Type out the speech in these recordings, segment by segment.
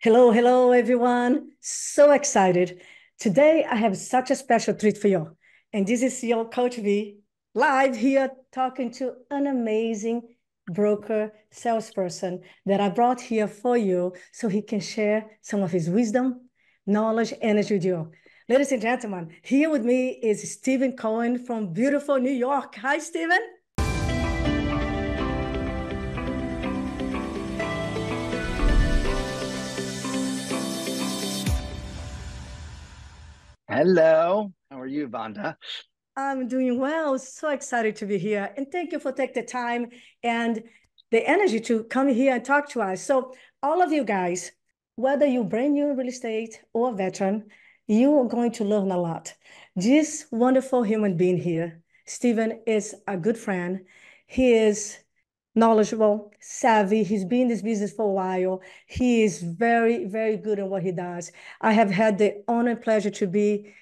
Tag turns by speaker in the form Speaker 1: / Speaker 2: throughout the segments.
Speaker 1: Hello, hello, everyone. So excited. Today, I have such a special treat for you. And this is your Coach V live here talking to an amazing broker salesperson that I brought here for you so he can share some of his wisdom, knowledge, energy with you. Ladies and gentlemen, here with me is Steven Cohen from beautiful New York. Hi, Steven.
Speaker 2: Hello, how are you, Vanda?
Speaker 1: I'm doing well. So excited to be here. And thank you for taking the time and the energy to come here and talk to us. So, all of you guys, whether you're brand new in real estate or a veteran, you are going to learn a lot. This wonderful human being here, Stephen, is a good friend. He is knowledgeable, savvy. He's been in this business for a while. He is very, very good at what he does. I have had the honor and pleasure to be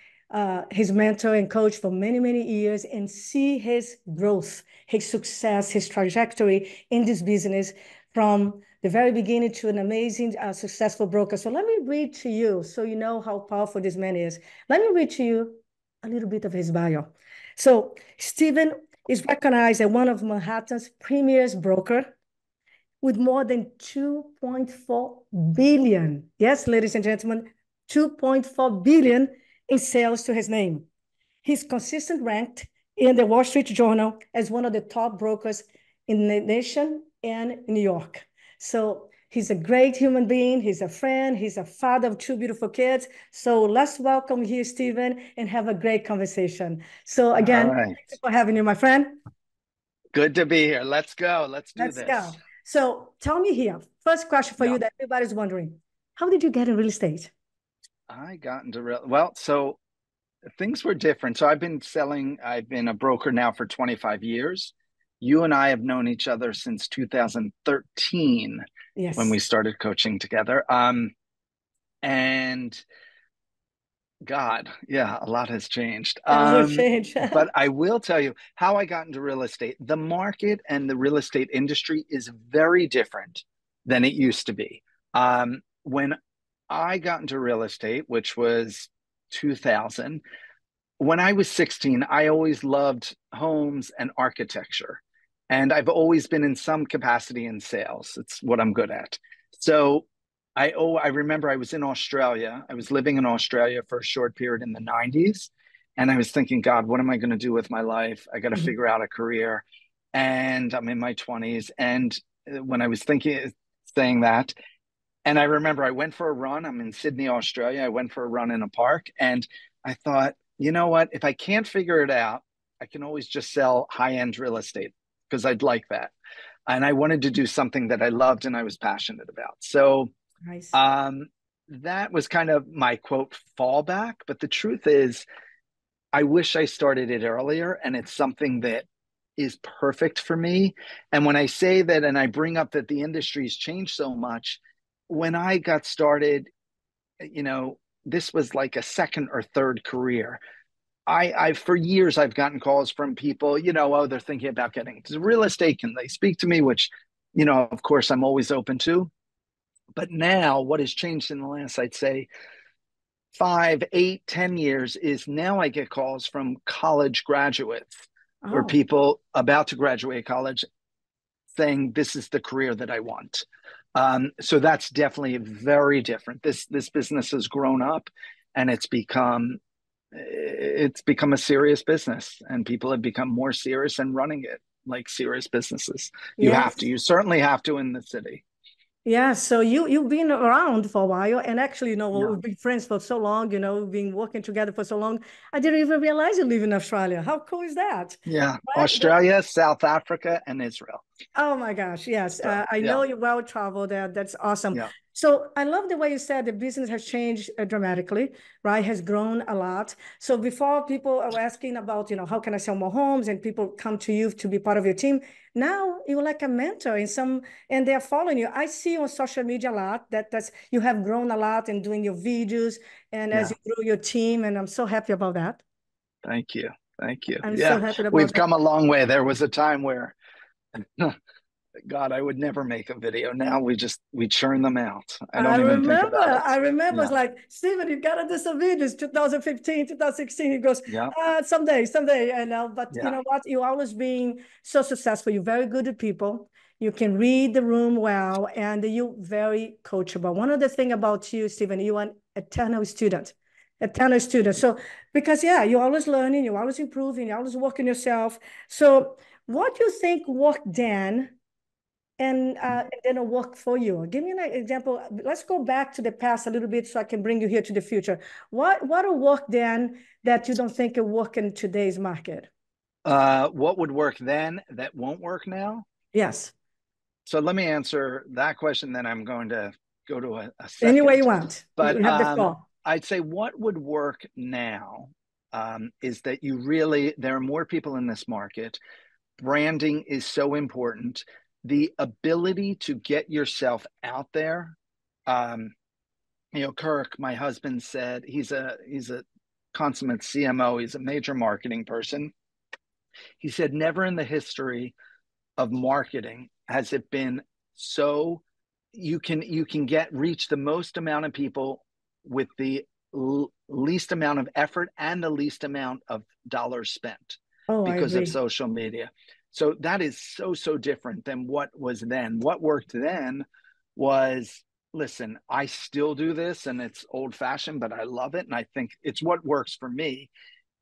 Speaker 1: his mentor and coach for many, many years and see his growth, his success, his trajectory in this business from the very beginning to an amazing, successful broker. So let me read to you so you know how powerful this man is. Let me read to you a little bit of his bio. So Stephen is recognized as one of Manhattan's premier broker with more than 2.4 billion. Yes, ladies and gentlemen, 2.4 billion in sales to his name. He's consistently ranked in the Wall Street Journal as one of the top brokers in the nation and in New York. So he's a great human being. He's a friend. He's a father of two beautiful kids. So let's welcome here, Stephen, and have a great conversation. So
Speaker 2: All
Speaker 1: again,
Speaker 2: right.
Speaker 1: thanks for having you, my friend.
Speaker 2: Good to be here. Let's go. Let's do
Speaker 1: Let's
Speaker 2: this.
Speaker 1: go. So tell me here, first question for
Speaker 2: Yeah.
Speaker 1: you that everybody's wondering. How did you get in real estate?
Speaker 2: I got into so things were different. So I've been a broker now for 25 years. You and I have known each other since 2013 when
Speaker 1: Yes.
Speaker 2: we started coaching together. And God, yeah, a lot has changed.
Speaker 1: A lot of change.
Speaker 2: But I will tell you how I got into real estate. The market and the real estate industry is very different than it used to be. When I got into real estate, which was 2000, when I was 16, I always loved homes and architecture. And I've always been in some capacity in sales. It's what I'm good at. So I remember I was in Australia. I was living in Australia for a short period in the 90s. And I was thinking, God, what am I going to do with my life? I got to
Speaker 1: Mhm.
Speaker 2: figure out a career. And I'm in my 20s. And when I was saying that, and I remember I went for a run. I'm in Sydney, Australia. I went for a run in a park. And I thought, you know what? If I can't figure it out, I can always just sell high-end real estate because I'd like that. And I wanted to do something that I loved and I was passionate about. So
Speaker 1: Nice.
Speaker 2: um, that was kind of my quote fallback. But the truth is, I wish I started it earlier, and it's something that is perfect for me. And when I say that, and I bring up that the industry's changed so much, when I got started, you know, this was like a second or third career. I for years I've gotten calls from people, oh, they're thinking about getting into real estate. Can they speak to me? Which, of course, I'm always open to. But now, what has changed in the last, I'd say, 5, 8, 10 years is now I get calls from college graduates or
Speaker 1: Oh,
Speaker 2: people about to graduate college saying this is the career that I want. So that's definitely very different. This business has grown up, and it's become a serious business, and people have become more serious and running it like serious businesses.
Speaker 1: yes.
Speaker 2: You certainly have to in the city.
Speaker 1: Yeah, so you've been around for a while, and actually,
Speaker 2: Yeah.
Speaker 1: we've been friends for so long. We've been working together for so long. I didn't even realize you live in Australia. How cool is that?
Speaker 2: Yeah.
Speaker 1: Right?
Speaker 2: Australia, South Africa, and Israel.
Speaker 1: Oh my gosh, yes.
Speaker 2: So
Speaker 1: I
Speaker 2: yeah,
Speaker 1: know you're well traveled. That's awesome.
Speaker 2: yeah.
Speaker 1: So I love the way you said the business has changed dramatically, right? Has grown a lot. So before people are asking about, how can I sell more homes and people come to you to be part of your team. Now you're like a mentor in some, and they're following you. I see on social media a lot that's you have grown a lot and doing your videos and as
Speaker 2: Yeah.
Speaker 1: you grow your team, and I'm so happy about that.
Speaker 2: Thank you. Thank you.
Speaker 1: I'm so
Speaker 2: Yeah.
Speaker 1: happy about
Speaker 2: We've
Speaker 1: that.
Speaker 2: come a long way. There was a time where God, I would never make a video. Now we churn them out. I
Speaker 1: I
Speaker 2: don't even think
Speaker 1: remember,
Speaker 2: about it.
Speaker 1: I remember it's
Speaker 2: Yeah.
Speaker 1: like, Steven, you gotta do some videos, 2015, 2016. He goes,
Speaker 2: Yeah.
Speaker 1: someday, someday. And but you
Speaker 2: Yeah.
Speaker 1: know what? You always being so successful. You're very good at people. You can read the room well, and you're very coachable. One of the thing about you, Steven, you are an eternal student, eternal student. So, because yeah, you're always learning, you're always improving, you're always working yourself. So what do you think worked then and then it'll work for you? Give me an example. Let's go back to the past a little bit so I can bring you here to the future. What will work then that you don't think will work in today's market?
Speaker 2: What would work then that won't work now?
Speaker 1: Yes.
Speaker 2: So let me answer that question, then I'm going to go to a
Speaker 1: Any way
Speaker 2: second.
Speaker 1: you want.
Speaker 2: But
Speaker 1: You have the floor.
Speaker 2: I'd say what would work now is that there are more people in this market. Branding is so important. The ability to get yourself out there. Um, Kirk, my husband, said he's a consummate CMO. He's a major marketing person. He said, never in the history of marketing has it been so you can get reach the most amount of people with the least amount of effort and the least amount of dollars spent
Speaker 1: Oh, I
Speaker 2: because of
Speaker 1: agree.
Speaker 2: social media. So that is so different than what was then. What worked then was, listen, I still do this and it's old fashioned, but I love it and I think it's what works for me,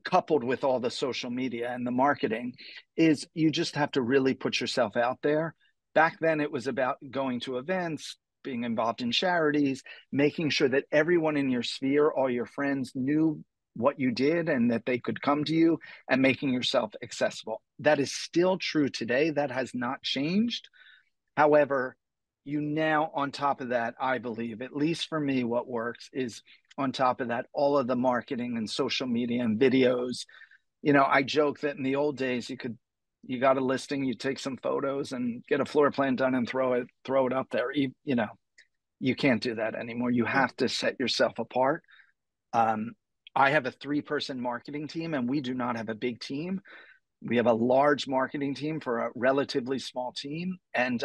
Speaker 2: coupled with all the social media and the marketing, is you just have to really put yourself out there. Back then, it was about going to events, being involved in charities, making sure that everyone in your sphere, all your friends, knew what you did and that they could come to you, and making yourself accessible. That is still true today. That has not changed. However, you now, on top of that, I believe, at least for me, what works is on top of that, all of the marketing and social media and videos. I joke that in the old days, you got a listing, you take some photos and get a floor plan done and throw it up there. You can't do that anymore. You have to set yourself apart. Um, I have a 3-person marketing team, and we do not have a big team. We have a large marketing team for a relatively small team, and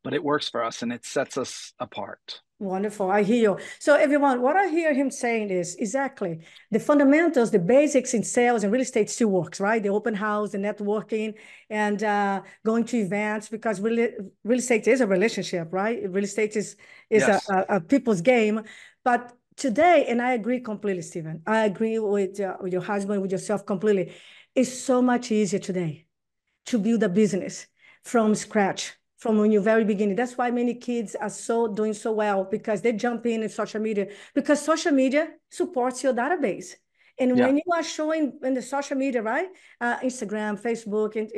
Speaker 2: but it works for us and it sets us apart.
Speaker 1: Wonderful. I hear you. So, everyone, what I hear him saying is exactly the fundamentals, the basics in sales and real estate still works, right? The open house, the networking, and going to events, because real estate is a relationship, right? Real estate is
Speaker 2: Yes.
Speaker 1: a people's game. But today, and I agree completely, Stephen, I agree with your husband, with yourself completely. It's so much easier today to build a business from scratch, from when you're very beginning. That's why many kids are doing so well, because they jump in social media, because social media supports your database. And
Speaker 2: Yeah.
Speaker 1: when you are showing in the social media, right, Instagram, Facebook, and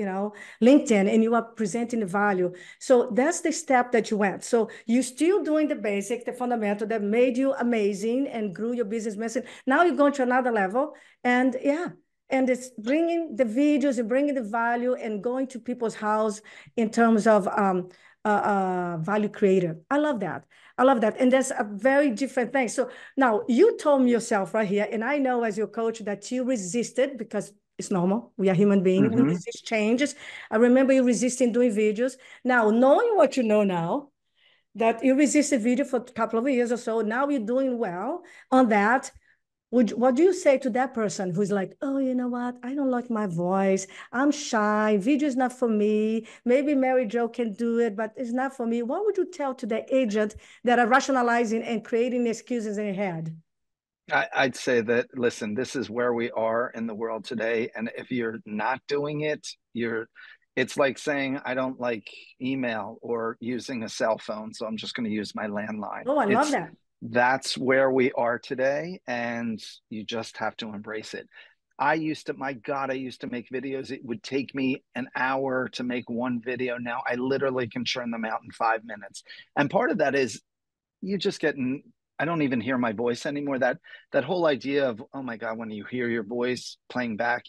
Speaker 1: LinkedIn, and you are presenting the value, so that's the step that you went. So you're still doing the basic, the fundamental that made you amazing and grew your business message. Now you're going to another level, and yeah, and it's bringing the videos and bringing the value and going to people's house in terms of value creator. I love that. I love that. And that's a very different thing. So now you told me yourself right here, and I know as your coach that you resisted, because it's normal. We are human beings. We
Speaker 2: Mm-hmm.
Speaker 1: resist changes. I remember you resisting doing videos. Now, knowing what you know now, that you resisted video for a couple of years or so, now you're doing well on that. What do you say to that person who's like, oh, you know what? I don't like my voice. I'm shy. Video is not for me. Maybe Mary Jo can do it, but it's not for me. What would you tell to the agent that are rationalizing and creating excuses in their head?
Speaker 2: I'd say that, listen, this is where we are in the world today. And if you're not doing it, it's like saying, I don't like email or using a cell phone, so I'm just going to use my landline.
Speaker 1: Oh, I love that.
Speaker 2: That's where we are today. And you just have to embrace it. My God, I used to make videos. It would take me an hour to make one video. Now I literally can churn them out in 5 minutes. And part of that is you just get I don't even hear my voice anymore. That whole idea of, oh my God, when you hear your voice playing back,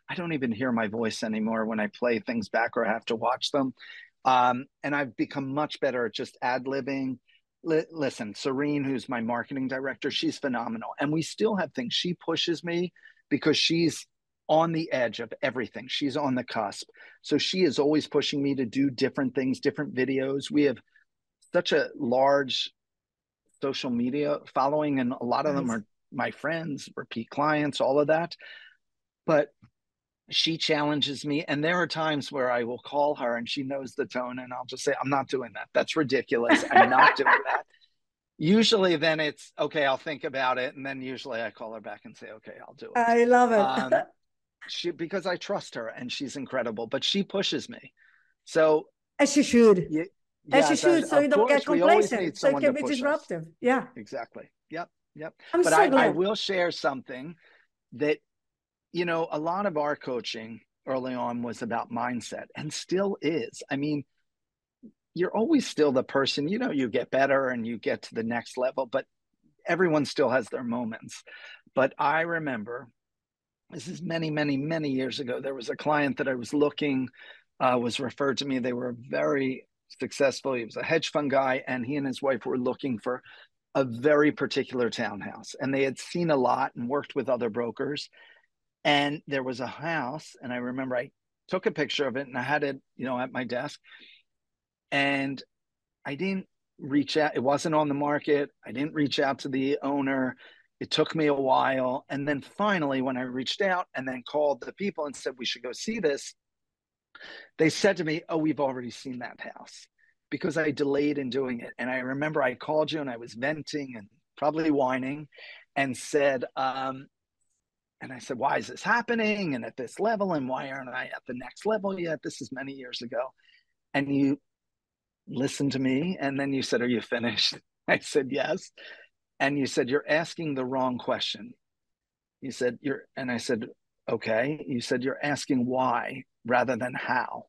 Speaker 2: I don't even hear my voice anymore when I play things back or have to watch them. And I've become much better at just ad-libbing. Listen, Serene, who's my marketing director, she's phenomenal. And we still have things. She pushes me because she's on the edge of everything. She's on the cusp. So she is always pushing me to do different things, different videos. We have such a large social media following, and a lot of them
Speaker 1: Nice.
Speaker 2: are my friends, repeat clients, all of that. But she challenges me, and there are times where I will call her and she knows the tone, and I'll just say, I'm not doing that. That's ridiculous. I'm not doing that. Usually then it's okay, I'll think about it, and then usually I call her back and say, okay, I'll do it.
Speaker 1: I love it.
Speaker 2: She, because I trust her and she's incredible, but she pushes me. So
Speaker 1: As she should.
Speaker 2: yeah,
Speaker 1: As she
Speaker 2: yes,
Speaker 1: should, so
Speaker 2: of
Speaker 1: you don't get
Speaker 2: course we always need
Speaker 1: complacent. So it
Speaker 2: someone to
Speaker 1: can be
Speaker 2: push us.
Speaker 1: disruptive. Yeah.
Speaker 2: Exactly. Yep. Yep.
Speaker 1: I'm
Speaker 2: But
Speaker 1: so
Speaker 2: I
Speaker 1: glad.
Speaker 2: will share something that, a lot of our coaching early on was about mindset, and still is. I mean, you're always still the person, you get better and you get to the next level, but everyone still has their moments. But I remember, this is many, many, many years ago, there was a client that I was looking, was referred to me. They were very successful. He was a hedge fund guy, and he and his wife were looking for a very particular townhouse. And they had seen a lot and worked with other brokers. And there was a house, and I remember I took a picture of it and I had it, at my desk. And I didn't reach out. It wasn't on the market. I didn't reach out to the owner. It took me a while. And then finally, when I reached out and then called the people and said, we should go see this, they said to me, oh, we've already seen that house, because I delayed in doing it. And I remember I called you and I was venting and probably whining and said, and I said, why is this happening? And at this level, and why aren't I at the next level yet? This is many years ago. And you listened to me. And then you said, are you finished? I said, yes. And you said, you're asking the wrong question. You said, and I said, okay. You said, you're asking why rather than how.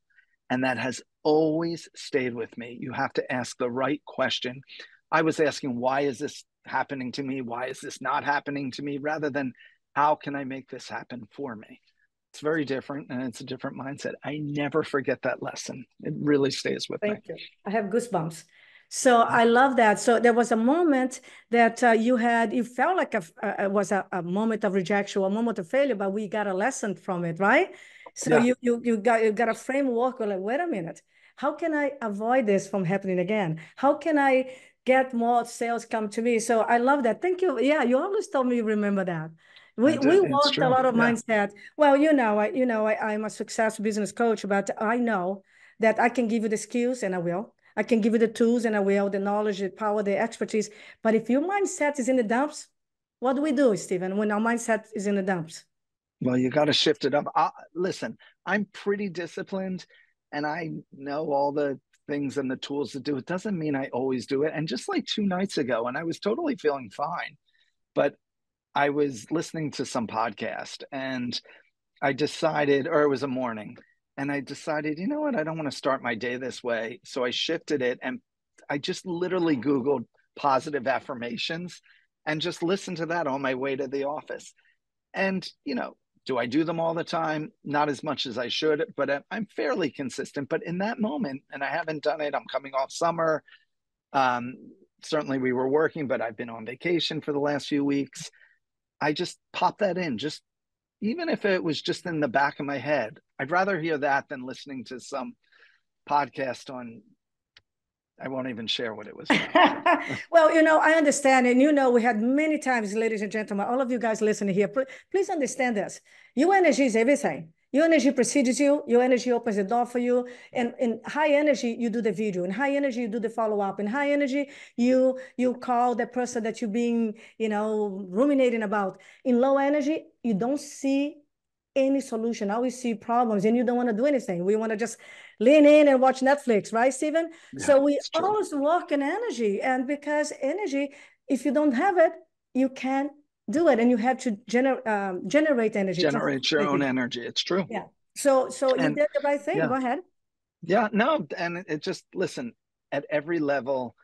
Speaker 2: And that has always stayed with me. You have to ask the right question. I was asking, why is this happening to me? Why is this not happening to me? Rather than, how can I make this happen for me? It's very different, and it's a different mindset. I never forget that lesson. It really stays with me.
Speaker 1: Thank you. I have goosebumps. So I love that. So there was a moment that you felt like it was a moment of rejection, a moment of failure, but we got a lesson from it, right? So
Speaker 2: Yeah.
Speaker 1: you got a framework. Like, wait a minute, how can I avoid this from happening again? How can I get more sales come to me? So I love that. Thank you. Yeah, you always told me you remember that. We
Speaker 2: It's
Speaker 1: worked a
Speaker 2: true.
Speaker 1: lot of
Speaker 2: Yeah.
Speaker 1: mindset. Well, I'm a success business coach, but I know that I can give you the skills, and I will. I can give you the tools, and I will, the knowledge, the power, the expertise. But if your mindset is in the dumps, what do we do, Steven, when our mindset is in the dumps?
Speaker 2: Well, you got to shift it up. Listen, I'm pretty disciplined, and I know all the things and the tools to do it. Doesn't mean I always do it. And just like 2 nights ago, and I was totally feeling fine, but I was listening to some podcast, and I decided, or it was a morning, and I decided, you know what, I don't want to start my day this way. So I shifted it, and I just literally Googled positive affirmations and just listened to that on my way to the office. And, do I do them all the time? Not as much as I should, but I'm fairly consistent. But in that moment, and I haven't done it, I'm coming off summer. Um, Certainly we were working, but I've been on vacation for the last few weeks. I just popped that in, just even if it was just in the back of my head. I'd rather hear that than listening to some podcast on, I won't even share what it was about.
Speaker 1: Well, I understand. And, we had many times, ladies and gentlemen, all of you guys listening here, please understand this. Your energy is everything. Your energy precedes you. Your energy opens the door for you. And in high energy, you do the video. In high energy, you do the follow-up. In high energy, you call the person that you're being, ruminating about. In low energy, you don't see any solution. I always see problems, and you don't want to do anything. We want to just lean in and watch Netflix, right, Steven?
Speaker 2: Yeah,
Speaker 1: So we
Speaker 2: it's true.
Speaker 1: always work in energy. And because energy, if you don't have it, you can't do it. And you have to generate energy.
Speaker 2: Generate your own energy. It's true.
Speaker 1: Yeah. So you did the right thing.
Speaker 2: Yeah.
Speaker 1: Go ahead.
Speaker 2: Yeah, no, and it just, listen, at every level,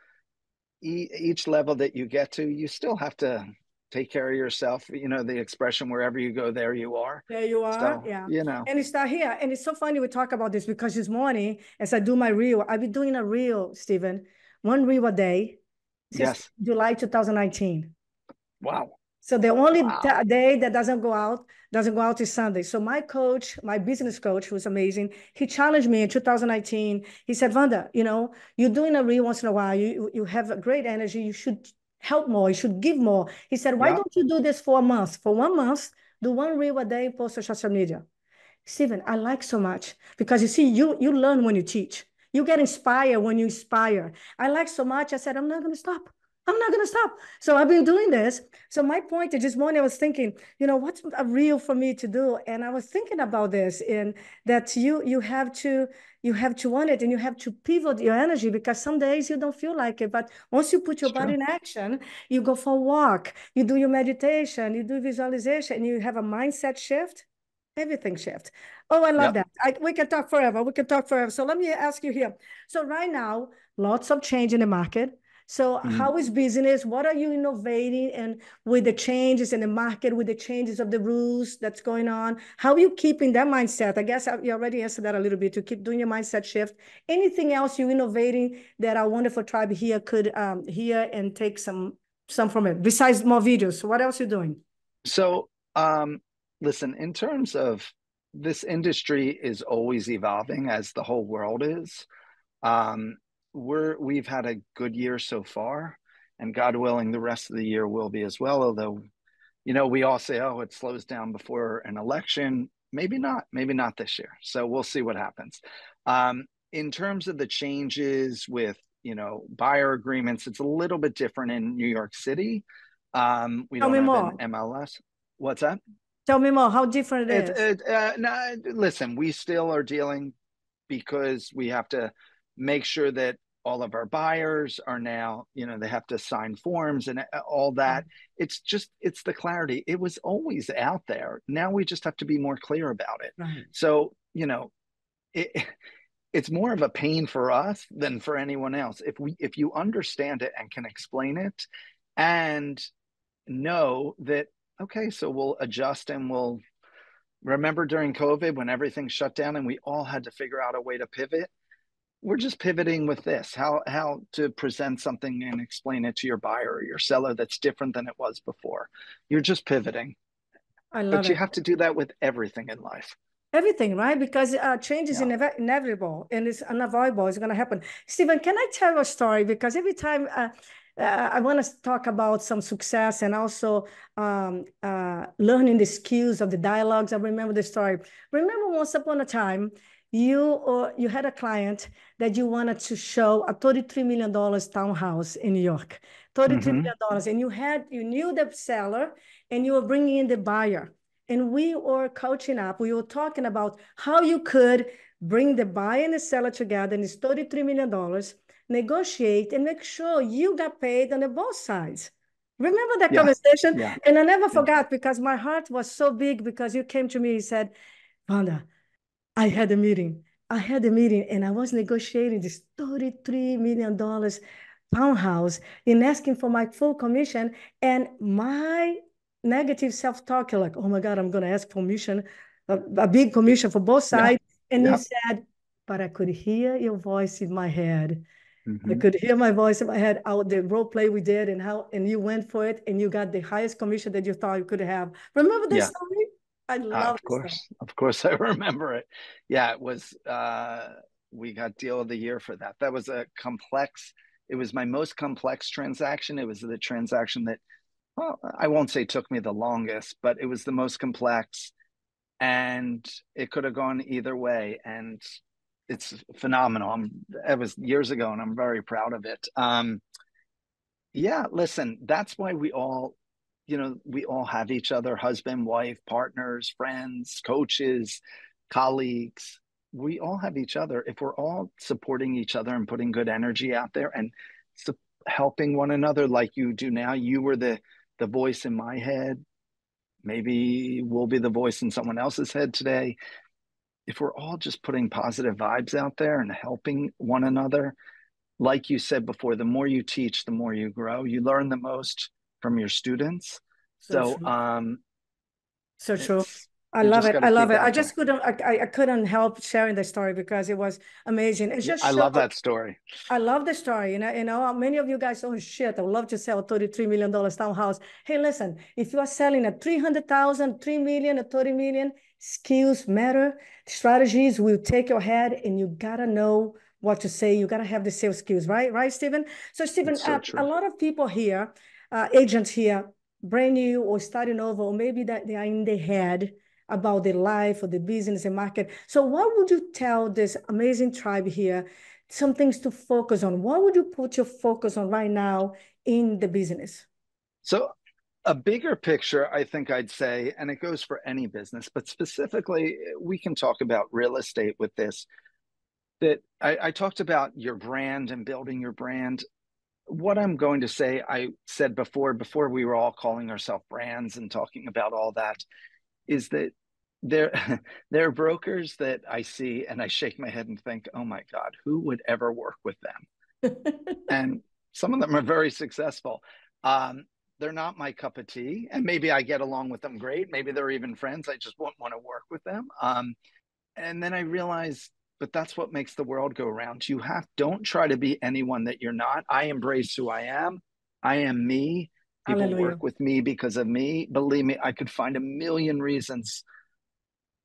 Speaker 2: each level that you get to, you still have to take care of yourself. The expression, wherever you go, there you are.
Speaker 1: There you are.
Speaker 2: So,
Speaker 1: Yeah. And it's not here. And it's so funny we talk about this, because this morning, as I do my reel, I've been doing a reel, Steven, one reel a day since
Speaker 2: yes.
Speaker 1: July 2019.
Speaker 2: Wow.
Speaker 1: So the only
Speaker 2: Wow.
Speaker 1: day that doesn't go out is Sunday. So my coach, my business coach, who's amazing, he challenged me in 2019. He said, Vanda, you're doing a reel once in a while. You have a great energy. You should help more. You should give more. He said, why
Speaker 2: Yep.
Speaker 1: don't you do this for a month? For 1 month, do one reel a day, post on social media. Steven, I like so much because you see, you learn when you teach. You get inspired when you inspire. I like so much. I said, I'm not going to stop. I'm not going to stop. So I've been doing this. So my point is this morning I was thinking, what's a real for me to do? And I was thinking about this and that you have to want it and you have to pivot your energy because some days you don't feel like it. But once you put your
Speaker 2: It's
Speaker 1: body
Speaker 2: true.
Speaker 1: in action, you go for a walk, you do your meditation, you do visualization, and you have a mindset shift. Everything shift. Oh, I love
Speaker 2: Yep.
Speaker 1: that. We can talk forever. We can talk forever. So let me ask you here. So right now, lots of change in the market. So
Speaker 2: Mhm.
Speaker 1: how is business? What are you innovating and with the changes in the market, with the changes of the rules that's going on? How are you keeping that mindset? I guess you already answered that a little bit to keep doing your mindset shift. Anything else you innovating that our wonderful tribe here could hear and take some from it besides more videos? What else you doing?
Speaker 2: So, listen, in terms of this industry is always evolving as the whole world is. Um, we've had a good year so far, and God willing, the rest of the year will be as well. Although, we all say, oh, it slows down before an election. Maybe not this year. So we'll see what happens. In terms of the changes with, buyer agreements, it's a little bit different in New York City. We
Speaker 1: Tell
Speaker 2: don't
Speaker 1: me
Speaker 2: have an
Speaker 1: more.
Speaker 2: MLS. What's that?
Speaker 1: Tell me more. How different it is.
Speaker 2: No, listen, we still are dealing because we have to make sure that all of our buyers are now, they have to sign forms and all that. It's the clarity. It was always out there. Now we just have to be more clear about it.
Speaker 1: Right.
Speaker 2: So, it, it's more of a pain for us than for anyone else. If you understand it and can explain it and know that, okay, so we'll adjust and we'll remember during COVID when everything shut down and we all had to figure out a way to pivot. We're just pivoting with this, how to present something and explain it to your buyer or your seller that's different than it was before. You're just pivoting,
Speaker 1: I love
Speaker 2: but you
Speaker 1: it.
Speaker 2: have to do that with everything in life.
Speaker 1: Everything, right? Because change is
Speaker 2: Yeah.
Speaker 1: inevitable and it's unavoidable. It's going to happen. Stephen, can I tell a story? Because every time I want to talk about some success and also learning the skills of the dialogues. I remember the story. Remember once upon a time, you had a client that you wanted to show a $33 million townhouse in New York, $33
Speaker 2: Mm-hmm.
Speaker 1: million, and you knew the seller and you were bringing in the buyer. And we were coaching up, we were talking about how you could bring the buyer and the seller together in this $33 million, negotiate and make sure you got paid on the both sides. Remember that
Speaker 2: Yeah.
Speaker 1: conversation?
Speaker 2: Yeah.
Speaker 1: And I never
Speaker 2: Yeah.
Speaker 1: forgot because my heart was so big because you came to me and said, Vanda, I had a meeting. I had a meeting and I was negotiating this $33 million townhouse in asking for my full commission. And my negative self-talk, like, oh my God, I'm going to ask commission, a big commission for both
Speaker 2: Yeah.
Speaker 1: sides. And you
Speaker 2: Yeah.
Speaker 1: said, but I could hear your voice in my head. I
Speaker 2: Mm-hmm.
Speaker 1: could hear my voice in my head out the role play we did and you went for it and you got the highest commission that you thought you could have. Remember this
Speaker 2: Yeah.
Speaker 1: story? I love
Speaker 2: Of
Speaker 1: this story.
Speaker 2: course. Of course I remember it. Yeah, it was we got deal of the year for that. That was it was my most complex transaction. It was the transaction that, well, I won't say took me the longest, but it was the most complex and it could have gone either way. And it's phenomenal. It was years ago and I'm very proud of it. Yeah, listen, that's why we all have each other, husband, wife, partners, friends, coaches, colleagues. We all have each other. If we're all supporting each other and putting good energy out there and su- helping one another like you do now, you were the voice in my head. Maybe we'll be the voice in someone else's head today. If we're all just putting positive vibes out there and helping one another, like you said before, the more you teach, the more you grow. You learn the most from your students.
Speaker 1: So
Speaker 2: So
Speaker 1: true. So true. I
Speaker 2: You
Speaker 1: love
Speaker 2: just
Speaker 1: it.
Speaker 2: got to
Speaker 1: I love
Speaker 2: keep
Speaker 1: it. I
Speaker 2: after
Speaker 1: just couldn't. I couldn't help sharing the story because it was amazing. It
Speaker 2: it.
Speaker 1: just
Speaker 2: I love
Speaker 1: showed.
Speaker 2: that story.
Speaker 1: I love the story. Many of you guys, oh shit, I would love to sell a $33 million townhouse. Hey, listen, if you are selling a 300,000, 3 million, or 30 million, skills matter. Strategies will take your head, and you gotta know what to say. You gotta have the sales skills, right? Right, Steven? So, Steven,
Speaker 2: It's so
Speaker 1: a
Speaker 2: true.
Speaker 1: lot of people here, agents here, brand new or starting over, or maybe that they are in their head about their life or the business and market. So, what would you tell this amazing tribe here? Some things to focus on. What would you put your focus on right now in the business?
Speaker 2: So, a bigger picture, I think I'd say, and it goes for any business, but specifically, we can talk about real estate with this. That I talked about your brand and building your brand. What I'm going to say, I said before we were all calling ourselves brands and talking about all that, is that there there are brokers that I see and I shake my head and think, oh my God, who would ever work with them? And some of them are very successful. They're not my cup of tea, and maybe I get along with them great. Maybe they're even friends. I just won't want to work with them. And then I realized, but that's what makes the world go around. Don't try to be anyone that you're not. I embrace who I am. I am me. People
Speaker 1: Hallelujah.
Speaker 2: work with me because of me. Believe me, I could find a million reasons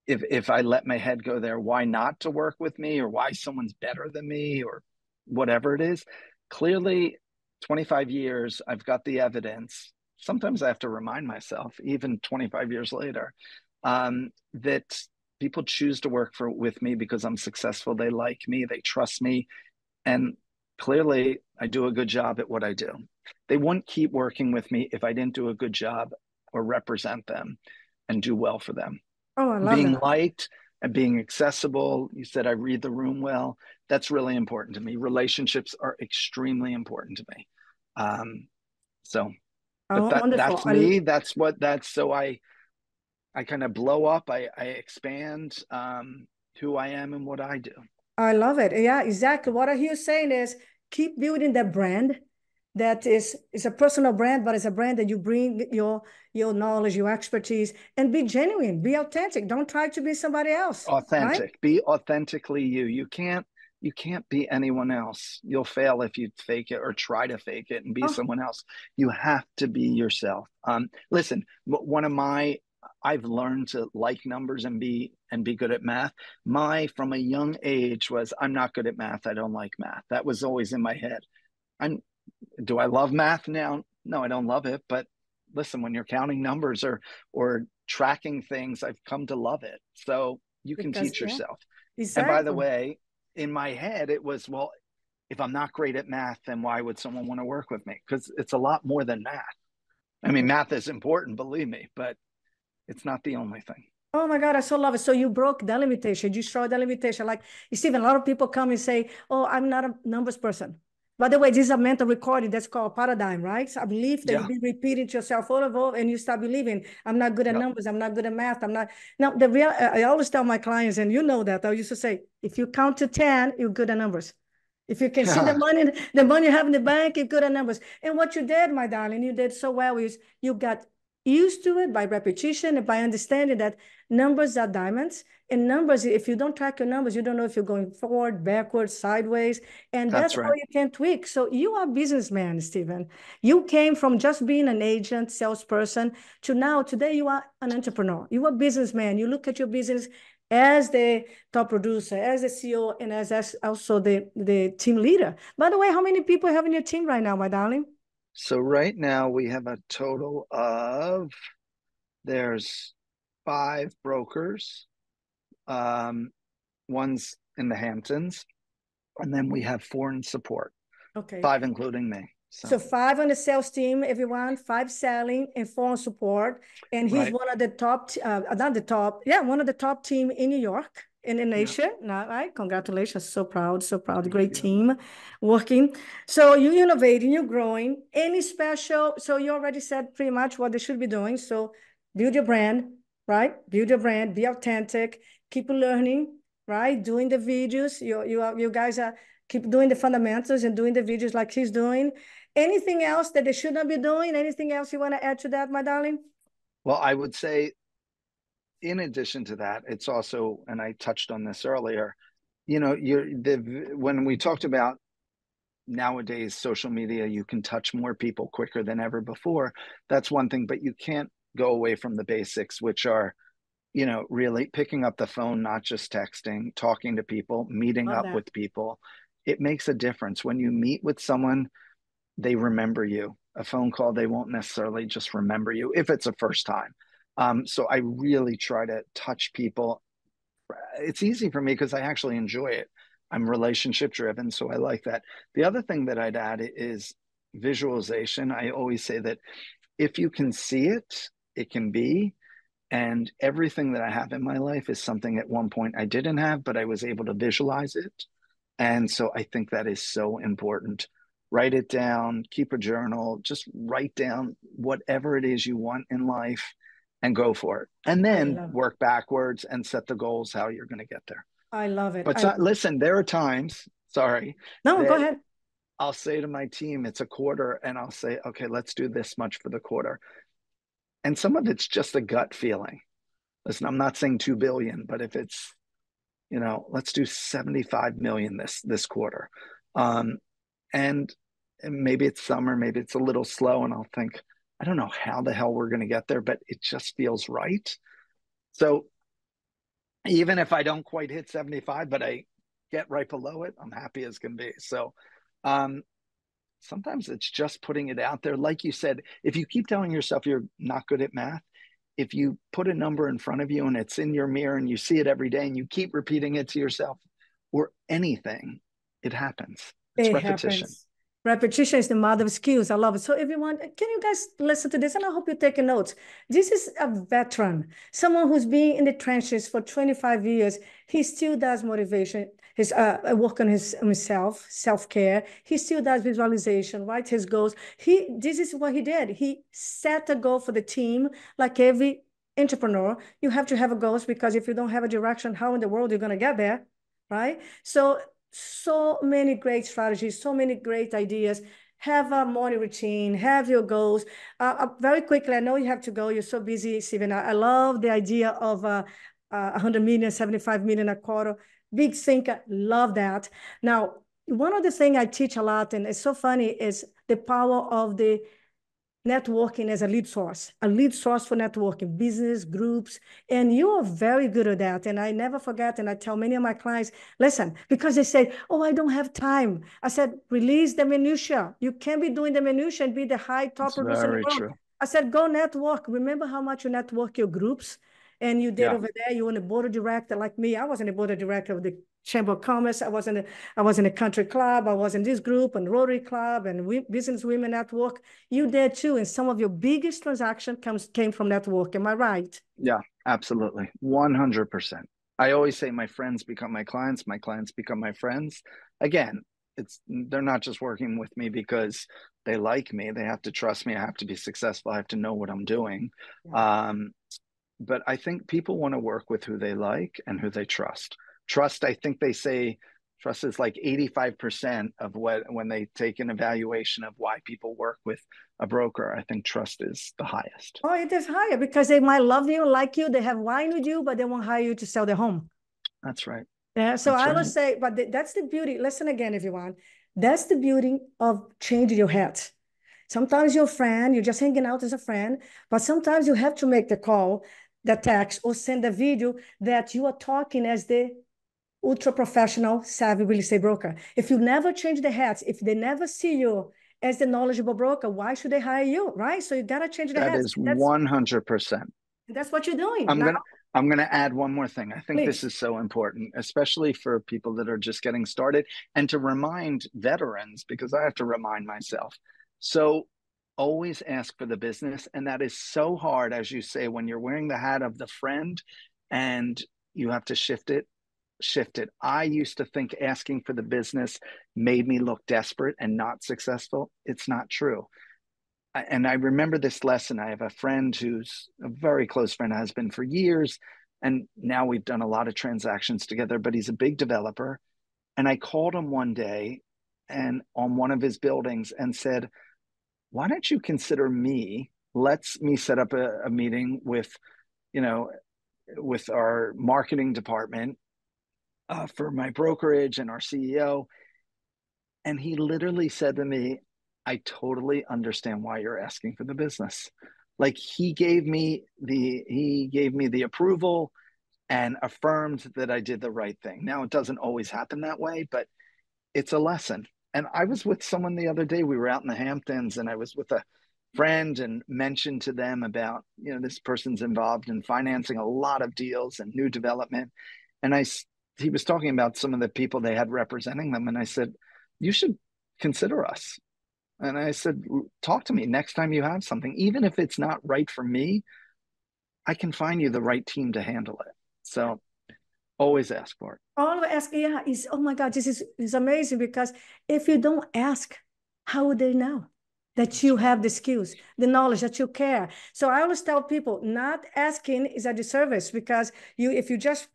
Speaker 2: if I let my head go there, why not to work with me or why someone's better than me or whatever it is. Clearly, 25 years, I've got the evidence. Sometimes I have to remind myself, even 25 years later, that people choose to work with me because I'm successful. They like me, they trust me, and clearly I do a good job at what I do. They wouldn't keep working with me if I didn't do a good job or represent them and do well for them.
Speaker 1: Oh, I love
Speaker 2: Being
Speaker 1: that.
Speaker 2: liked and being accessible. You said I read the room well. That's really important to me. Relationships are extremely important to me. Um, so, but
Speaker 1: Oh, wonderful.
Speaker 2: that's me. That's so I kind of blow up. I expand who I am and what I do.
Speaker 1: I love it. Yeah, exactly. What I hear you saying is keep building that brand that is a personal brand, but it's a brand that you bring your knowledge, your expertise, and be genuine, be authentic. Don't try to be somebody else, right?
Speaker 2: Authentic. Be authentically you. You can't be anyone else. You'll fail if you fake it or try to fake it and be
Speaker 1: Oh,
Speaker 2: someone else. You have to be yourself. Listen, one of my I've learned to like numbers and be good at math. My from a young age was I'm not good at math. I don't like math. That was always in my head. I'm Do I love math now? No, I don't love it. But listen, when you're counting numbers or tracking things, I've come to love it. So you can
Speaker 1: because
Speaker 2: teach
Speaker 1: yeah,
Speaker 2: yourself. And by the
Speaker 1: exactly.
Speaker 2: way, in my head, it was, well, if I'm not great at math, then why would someone want to work with me? Because it's a lot more than math. I mean, math is important, believe me, but it's not the only thing.
Speaker 1: Oh my God, I so love it. So you broke the limitation, you destroyed the limitation. Like Stephen, a lot of people come and say, oh, I'm not a numbers person. By the way, this is a mental recording that's called paradigm, right? So I believe that you've
Speaker 2: Yeah.
Speaker 1: been repeating to yourself all over and you start believing, I'm not good at
Speaker 2: Yep.
Speaker 1: numbers, I'm not good at math, I'm not. Now, the real, I always tell my clients, and you know that, I used to say, if you count to 10, you're good at numbers. If you can see the money you have in the bank, you're good at numbers. And what you did, my darling, you did so well is you got used to it by repetition and by understanding that numbers are diamonds. And numbers, if you don't track your numbers, you don't know if you're going forward, backwards, sideways. And that's
Speaker 2: That's
Speaker 1: how
Speaker 2: right.
Speaker 1: you can tweak. So you are a businessman, Stephen. You came from just being an agent, salesperson, to now, today you are an entrepreneur. You are a businessman. You look at your business as the top producer, as the CEO, and as also the team leader. By the way, how many people have in your team right now, my darling?
Speaker 2: So right now we have a total of there's 5 brokers. Um, One's in the Hamptons, and then we have 4 in support,
Speaker 1: Okay.
Speaker 2: 5 including me. So,
Speaker 1: So 5 on the sales team, everyone, 5 selling and 4 on support. And he's
Speaker 2: right.
Speaker 1: one of the top, not the top, yeah, one of the top team in New York, in the
Speaker 2: Yeah.
Speaker 1: nation. All right. Congratulations. So proud, so proud.
Speaker 2: Thank
Speaker 1: Great
Speaker 2: you.
Speaker 1: team working. So you innovating, you're growing. Any special, so you already said pretty much what they should be doing. So build your brand, right? Build your brand, be authentic, keep learning, right? Doing the videos. You guys are keep doing the fundamentals and doing the videos like he's doing. Anything else that they should not be doing? Anything else you want to add to that, my darling?
Speaker 2: Well, I would say in addition to that, it's also, and I touched on this earlier, you know, when we talked about nowadays social media, you can touch more people quicker than ever before. That's one thing, but you can't go away from the basics, which are, you know, really picking up the phone, not just texting, talking to people, meeting
Speaker 1: Love
Speaker 2: up
Speaker 1: that.
Speaker 2: with people. It makes a difference. When you meet with someone, they remember you. A phone call, they won't necessarily just remember you if it's a first time. So I really try to touch people. It's easy for me because I actually enjoy it. I'm relationship driven, so I like that. The other thing that I'd add is visualization. I always say that if you can see it, it can be. And everything that I have in my life is something at one point I didn't have, but I was able to visualize it. And so I think that is so important. Write it down, keep a journal, just write down whatever it is you want in life and go for it. And
Speaker 1: I
Speaker 2: then
Speaker 1: love
Speaker 2: work backwards and set the goals how you're going to get there.
Speaker 1: I love it.
Speaker 2: But listen, there are times, sorry,
Speaker 1: No, go
Speaker 2: that
Speaker 1: ahead.
Speaker 2: I'll say to my team, it's a quarter, and I'll say, okay, let's do this much for the quarter. And some of it's just a gut feeling. Listen, I'm not saying 2 billion, but if it's, you know, let's do 75 million this quarter. Um, and maybe it's summer, maybe it's a little slow, and I'll think, I don't know how the hell we're going to get there, but it just feels right. So even if I don't quite hit 75, but I get right below it, I'm happy as can be. So um, sometimes it's just putting it out there. Like you said, if you keep telling yourself you're not good at math, if you put a number in front of you and it's in your mirror and you see it every day and you keep repeating it to yourself or anything, it happens. It's
Speaker 1: It
Speaker 2: repetition.
Speaker 1: happens. Repetition is the mother of skills. I love it. So everyone, can you guys listen to this? And I hope you're taking notes. This is a veteran, someone who's been in the trenches for 25 years. He still does motivation, his work on his himself, self-care. He still does visualization, writes his goals. This is what he did. He set a goal for the team, like every entrepreneur. You have to have a goals because if you don't have a direction, how in the world you're going to get there? Right? So many great strategies, so many great ideas. Have a morning routine, have your goals. Very quickly, I know you have to go. You're so busy, Steven. I love the idea of 100 million, 75 million a quarter. Big thinker, love that. Now, one of the things I teach a lot, and it's so funny, is the power of the networking as a lead source for networking, business groups. And you are very good at that. And I never forget, and I tell many of my clients, listen, because they say, oh, I don't have time. I said, release the minutia. You can't be doing the minutia and be the high top
Speaker 2: It's
Speaker 1: producer in
Speaker 2: very
Speaker 1: the world.
Speaker 2: true.
Speaker 1: I said, go network. Remember how much you network your groups? And you did
Speaker 2: Yeah.
Speaker 1: over there. You were a board of director like me. I wasn't a board of director of the Chamber of Commerce. I was in a country club. I was in this group and Rotary Club and Business Women Network. You did too. And some of your biggest transaction came from network. Am I right?
Speaker 2: Yeah, absolutely. 100%. I always say my friends become my clients become my friends. Again, they're not just working with me because they like me. They have to trust me. I have to be successful. I have to know what I'm doing.
Speaker 1: Yeah.
Speaker 2: Um, but I think people want to work with who they like and who they trust. Trust, I think they say trust is like 85% of what when they take an evaluation of why people work with a broker. I think trust is the highest.
Speaker 1: Oh, it is higher because they might love you, like you, they have wine with you, but they won't hire you to sell their home.
Speaker 2: That's right.
Speaker 1: Yeah. So
Speaker 2: That's
Speaker 1: I
Speaker 2: right.
Speaker 1: always say, but that's the beauty. Listen again, everyone. That's the beauty of changing your hat. Sometimes you're a friend, you're just hanging out as a friend, but sometimes you have to make the call, the text, or send a video that you are talking as the ultra professional, savvy real estate broker. If you never change the hats, if they never see you as the knowledgeable broker, why should they hire you? Right? So you gotta change the
Speaker 2: That
Speaker 1: hats.
Speaker 2: is 100%.
Speaker 1: That's what you're doing
Speaker 2: I'm
Speaker 1: now.
Speaker 2: gonna I'm gonna add one more thing. I think this
Speaker 1: Please.
Speaker 2: is so important, especially for people that are just getting started, and to remind veterans because I have to remind myself. So always ask for the business, and that is so hard, as you say, when you're wearing the hat of the friend, and you have to shift it. Shift it. I used to think asking for the business made me look desperate and not successful. It's not true. And I remember this lesson. I have a friend who's a very close friend, has been for years. And now we've done a lot of transactions together, but he's a big developer. And I called him one day and on one of his buildings and said, why don't you consider me? Let's me set up a meeting with, you know, with our marketing department for my brokerage and our CEO. And he literally said to me, I totally understand why you're asking for the business. Like he gave me the approval and affirmed that I did the right thing. Now it doesn't always happen that way, but it's a lesson. And I was with someone the other day. We were out in the Hamptons, and I was with a friend and mentioned to them about, this person's involved in financing a lot of deals and new development. And he was talking about some of the people they had representing them. And I said, you should consider us. And I said, talk to me next time you have something. Even if it's not right for me, I can find you the right team to handle it. So always ask for it.
Speaker 1: Always ask, yeah, oh my God, this is amazing, because if you don't ask, how would they know that you have the skills, the knowledge, that you care? So I always tell people, not asking is a disservice, because if you just,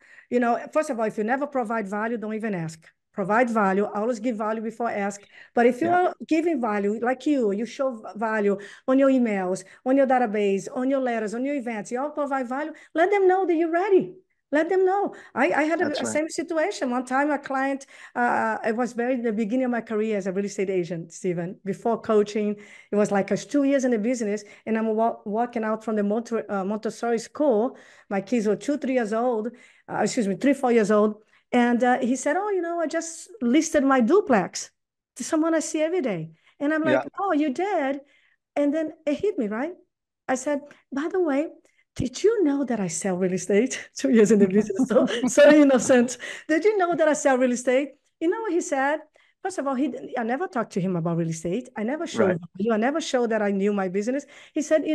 Speaker 1: first of all, if you never provide value, don't even ask. Provide value, always give value before ask. But if you are giving value, like you show value on your emails, on your database, on your letters, on your events, you all provide value, let them know that you're ready. Let them know. I had a same situation. One time a client, it was the beginning of my career as a real estate agent, Steven, before coaching. It was like 2 years in the business, and I'm walking out from the Montessori school. My kids were 2, 3 years old, 3, 4 years old. And he said, oh, I just listed my duplex to someone I see every day. And I'm like, oh, you did? And then it hit me, right? I said, by the way, did you know that I sell real estate? 2 years in the business, so innocent. Did you know that I sell real estate? You know what he said? First of all, I never talked to him about real estate. I never showed value. I never showed that I knew my business. He said,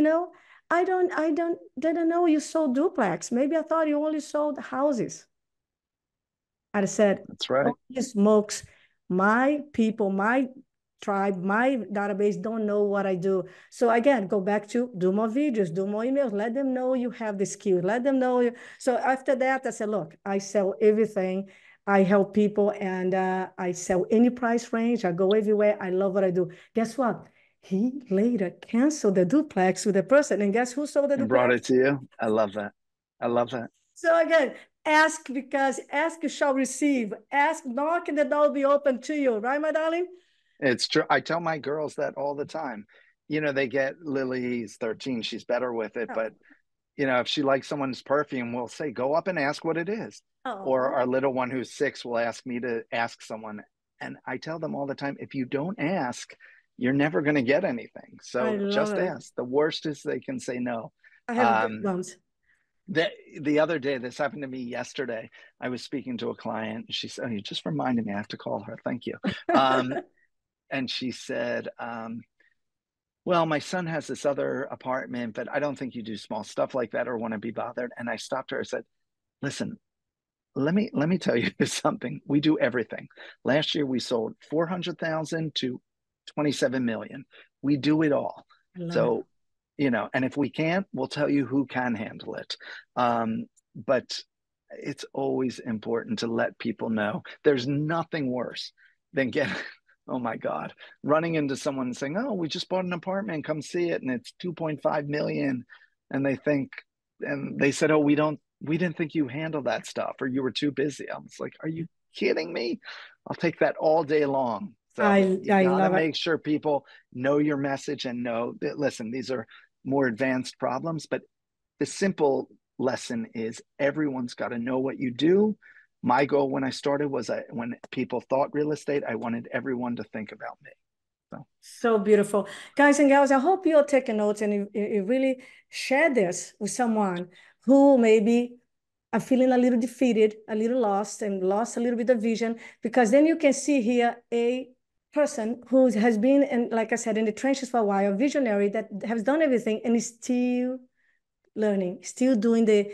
Speaker 1: I didn't know you sold duplex. Maybe I thought you only sold houses. I said,
Speaker 2: that's right.
Speaker 1: Holy smokes, my people, my tribe, my database don't know what I do. So again, go back to do more videos, do more emails, let them know you have the skill, let them know. So after that, I said, look, I sell everything. I help people, and I sell any price range. I go everywhere. I love what I do. Guess what? He later canceled the duplex with the person, and guess who sold the
Speaker 2: And
Speaker 1: duplex?
Speaker 2: brought it to you. I love that. I love that.
Speaker 1: So again, ask, because ask you shall receive. Ask, knock, and the door will be open to you. Right, my darling?
Speaker 2: It's true. I tell my girls that all the time. They get Lily's 13. She's better with it. But, if she likes someone's perfume, we'll say, go up and ask what it is. Or our little one who's 6 will ask me to ask someone. And I tell them all the time, if you don't ask, you're never going to get anything. So just ask. The worst is they can say no.
Speaker 1: I have goosebumps.
Speaker 2: The other day, this happened to me yesterday. I was speaking to a client. And she said, oh, you just reminded me I have to call her. Thank you. And she said, well, my son has this other apartment, but I don't think you do small stuff like that or want to be bothered. And I stopped her. I said, listen, let me tell you something. We do everything. Last year, we sold 400,000 to 27 million. We do it all. So, and if we can't, we'll tell you who can handle it. But it's always important to let people know. There's nothing worse than oh my God, running into someone and saying, oh, we just bought an apartment, come see it, and it's 2.5 million. And they said, oh, we didn't think you handled that stuff, or you were too busy. I was like, are you kidding me? I'll take that all day long. So you gotta make sure people know your message and know that, listen, these are more advanced problems, but the simple lesson is everyone's got to know what you do. My goal when I started was when people thought real estate, I wanted everyone to think about me.
Speaker 1: So beautiful. Guys and gals, I hope you're taking notes and you really share this with someone who maybe are feeling a little defeated, a little lost, and lost a little bit of vision, because then you can see here a person who has been, in, like I said, in the trenches for a while, a visionary that has done everything and is still learning, still doing the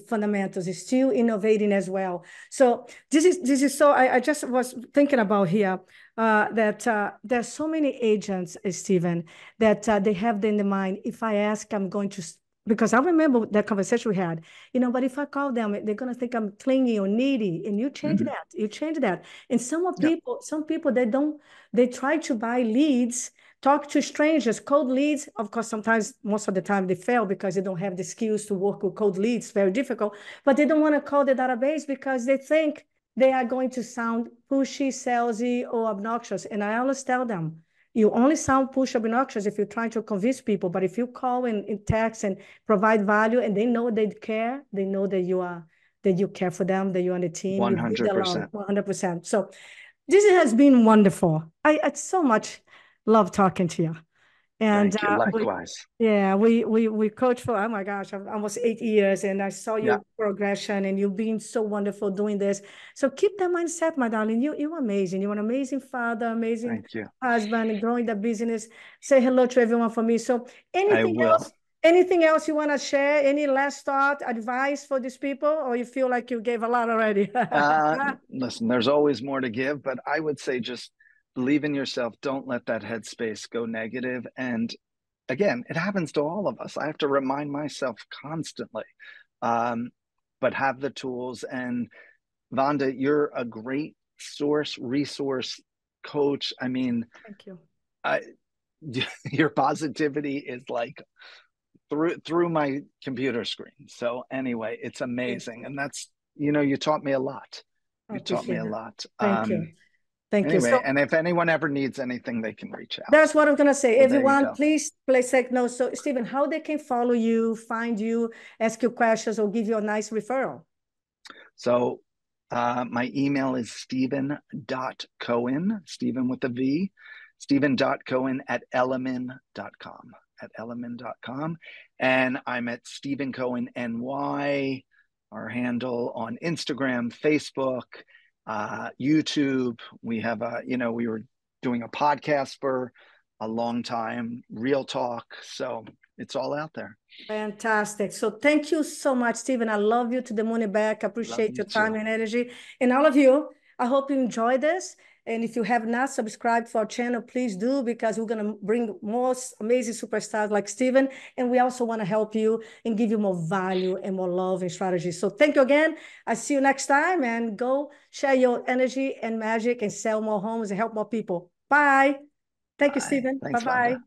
Speaker 1: fundamentals, is still innovating as well. So this is so I just was thinking about here that there's so many agents, Steven, that they have in the mind, if I ask, I'm going to, because I remember that conversation we had, but if I call them, they're going to think I'm clingy or needy. And you change that. And some people, they try to buy leads talk to strangers, cold leads. Of course, sometimes, most of the time, they fail because they don't have the skills to work with cold leads. Very difficult. But they don't want to call the database because they think they are going to sound pushy, salesy, or obnoxious. And I always tell them, you only sound push obnoxious if you're trying to convince people. But if you call in text and provide value, and they know they care, they know that you care for them, that you're on the team, you bring them along
Speaker 2: 100%.
Speaker 1: 100%. So this has been wonderful. I so much love talking to you. And
Speaker 2: Thank you. Likewise.
Speaker 1: we coach for, oh my gosh, almost 8 years, and I saw
Speaker 2: Yeah.
Speaker 1: your progression, and you've been so wonderful doing this. So keep that mindset, my darling. You're amazing. You're an amazing father, amazing
Speaker 2: Thank you.
Speaker 1: husband, and growing the business. Say hello to everyone for me. So
Speaker 2: I
Speaker 1: anything else?
Speaker 2: will.
Speaker 1: Anything else you want to share? Any last thought, advice for these people, or you feel like you gave a lot already?
Speaker 2: Listen, there's always more to give, but I would say just believe in yourself. Don't let that headspace go negative. And again, it happens to all of us. I have to remind myself constantly, um, but have the tools. And Vanda, you're a great resource, coach. I mean,
Speaker 1: Thank you.
Speaker 2: I, your positivity is like through my computer screen. So anyway, it's
Speaker 1: Thank
Speaker 2: amazing,
Speaker 1: you.
Speaker 2: and you taught me a lot.
Speaker 1: I
Speaker 2: You taught me
Speaker 1: appreciate
Speaker 2: a
Speaker 1: it.
Speaker 2: lot.
Speaker 1: Thank you. Thank you.
Speaker 2: Anyway,
Speaker 1: So
Speaker 2: and if anyone ever needs anything, they can reach out.
Speaker 1: that's what I'm gonna say.
Speaker 2: So there you
Speaker 1: Everyone,
Speaker 2: go.
Speaker 1: please take notes. So, Stephen, how they can follow you, find you, ask you questions, or give you a nice referral?
Speaker 2: So my email is Steven.Cohen, Stephen with a V, Steven.Cohen at element.com. And I'm at Steven Cohen NY, our handle on Instagram, Facebook, YouTube. We have we were doing a podcast for a long time, Real Talk. So it's all out there.
Speaker 1: Fantastic. So thank you so much, Stephen. I love you to the moon and back. I
Speaker 2: Love
Speaker 1: appreciate
Speaker 2: you
Speaker 1: your time
Speaker 2: too.
Speaker 1: and energy. And all of you, I hope you enjoy this. And if you have not subscribed for our channel, please do, because we're going to bring more amazing superstars like Stephen. And we also want to help you and give you more value and more love and strategy. So thank you again. I see you next time, and go share your energy and magic and sell more homes and help more people. Bye. Thank you,
Speaker 2: Bye.
Speaker 1: Stephen.
Speaker 2: Thanks,
Speaker 1: Bye-bye.
Speaker 2: Vanda.